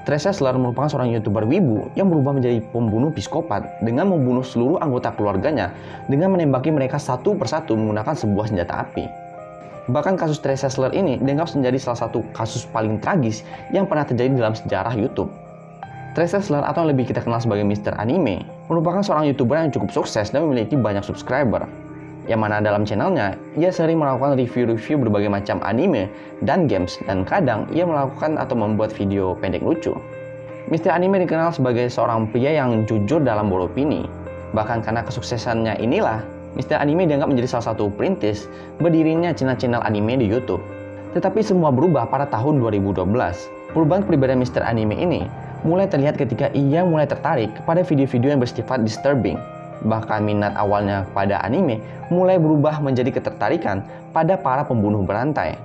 Trace Sessler merupakan seorang YouTuber wibu yang berubah menjadi pembunuh psikopat dengan membunuh seluruh anggota keluarganya dengan menembaki mereka satu persatu menggunakan sebuah senjata api. Bahkan kasus Trace Sessler ini dianggap menjadi salah satu kasus paling tragis yang pernah terjadi dalam sejarah YouTube. Trace Sessler atau yang lebih kita kenal sebagai Mr. Anime merupakan seorang YouTuber yang cukup sukses dan memiliki banyak subscriber. Yang mana dalam channelnya, ia sering melakukan review-review berbagai macam anime dan games, dan kadang ia melakukan atau membuat video pendek lucu. Mr. Anime dikenal sebagai seorang pria yang jujur dalam beropini. Bahkan karena kesuksesannya inilah, Mr. Anime dianggap menjadi salah satu perintis berdirinya channel-channel anime di YouTube. Tetapi semua berubah pada tahun 2012. Perubahan kepribadian Mr. Anime ini mulai terlihat ketika ia mulai tertarik kepada video-video yang bersifat disturbing. Bahkan minat awalnya pada anime mulai berubah menjadi ketertarikan pada para pembunuh berantai.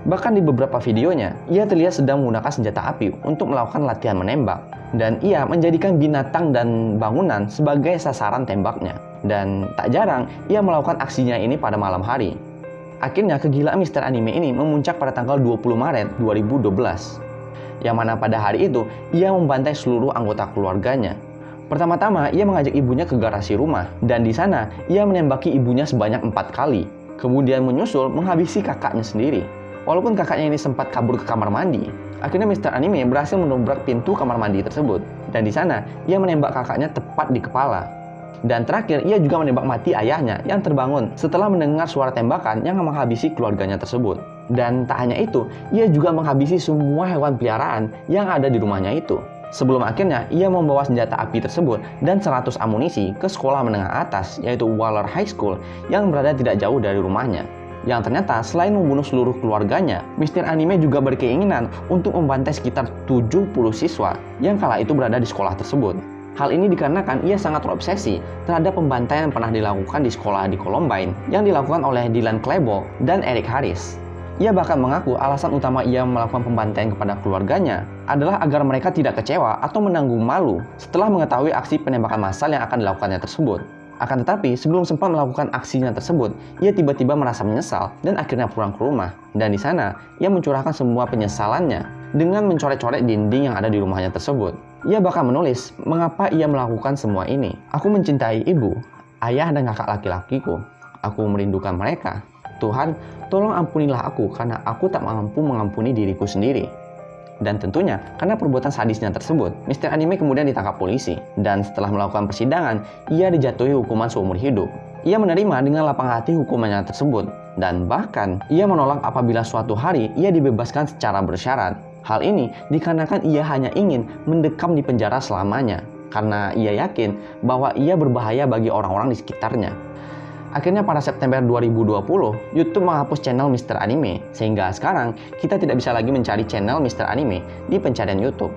Bahkan di beberapa videonya, ia terlihat sedang menggunakan senjata api untuk melakukan latihan menembak. Dan ia menjadikan binatang dan bangunan sebagai sasaran tembaknya. Dan tak jarang, ia melakukan aksinya ini pada malam hari. Akhirnya kegilaan Mr. Anime ini memuncak pada tanggal 20 Maret 2012. Yang mana pada hari itu, ia membantai seluruh anggota keluarganya. Pertama-tama, ia mengajak ibunya ke garasi rumah, dan di sana ia menembaki ibunya sebanyak 4 kali. Kemudian menyusul menghabisi kakaknya sendiri. Walaupun kakaknya ini sempat kabur ke kamar mandi, akhirnya Mr. Anime berhasil mendobrak pintu kamar mandi tersebut. Dan di sana, ia menembak kakaknya tepat di kepala. Dan terakhir, ia juga menembak mati ayahnya yang terbangun setelah mendengar suara tembakan yang menghabisi keluarganya tersebut. Dan tak hanya itu, ia juga menghabisi semua hewan peliharaan yang ada di rumahnya itu. Sebelum akhirnya ia membawa senjata api tersebut dan 100 amunisi ke sekolah menengah atas, yaitu Waller High School yang berada tidak jauh dari rumahnya. Yang ternyata selain membunuh seluruh keluarganya, Mr. Anime juga berkeinginan untuk membantai sekitar 70 siswa yang kala itu berada di sekolah tersebut. Hal ini dikarenakan ia sangat terobsesi terhadap pembantaian yang pernah dilakukan di sekolah di Columbine yang dilakukan oleh Dylan Klebold dan Eric Harris. Ia bahkan mengaku alasan utama ia melakukan pembantaian kepada keluarganya adalah agar mereka tidak kecewa atau menanggung malu setelah mengetahui aksi penembakan massal yang akan dilakukannya tersebut. Akan tetapi, sebelum sempat melakukan aksinya tersebut, ia tiba-tiba merasa menyesal dan akhirnya pulang ke rumah. Dan di sana, ia mencurahkan semua penyesalannya dengan mencoret-coret dinding yang ada di rumahnya tersebut. Ia bahkan menulis mengapa ia melakukan semua ini. Aku mencintai ibu, ayah dan kakak laki-lakiku. Aku merindukan mereka. Tuhan, tolong ampunilah aku karena aku tak mampu mengampuni diriku sendiri. Dan tentunya, karena perbuatan sadisnya tersebut, Mr. Anime kemudian ditangkap polisi. Dan setelah melakukan persidangan, ia dijatuhi hukuman seumur hidup. Ia menerima dengan lapang hati hukumannya tersebut. Dan bahkan, ia menolak apabila suatu hari ia dibebaskan secara bersyarat. Hal ini dikarenakan ia hanya ingin mendekam di penjara selamanya. Karena ia yakin bahwa ia berbahaya bagi orang-orang di sekitarnya. Akhirnya pada September 2020, YouTube menghapus channel Mr. Anime, sehingga sekarang kita tidak bisa lagi mencari channel Mr. Anime di pencarian YouTube.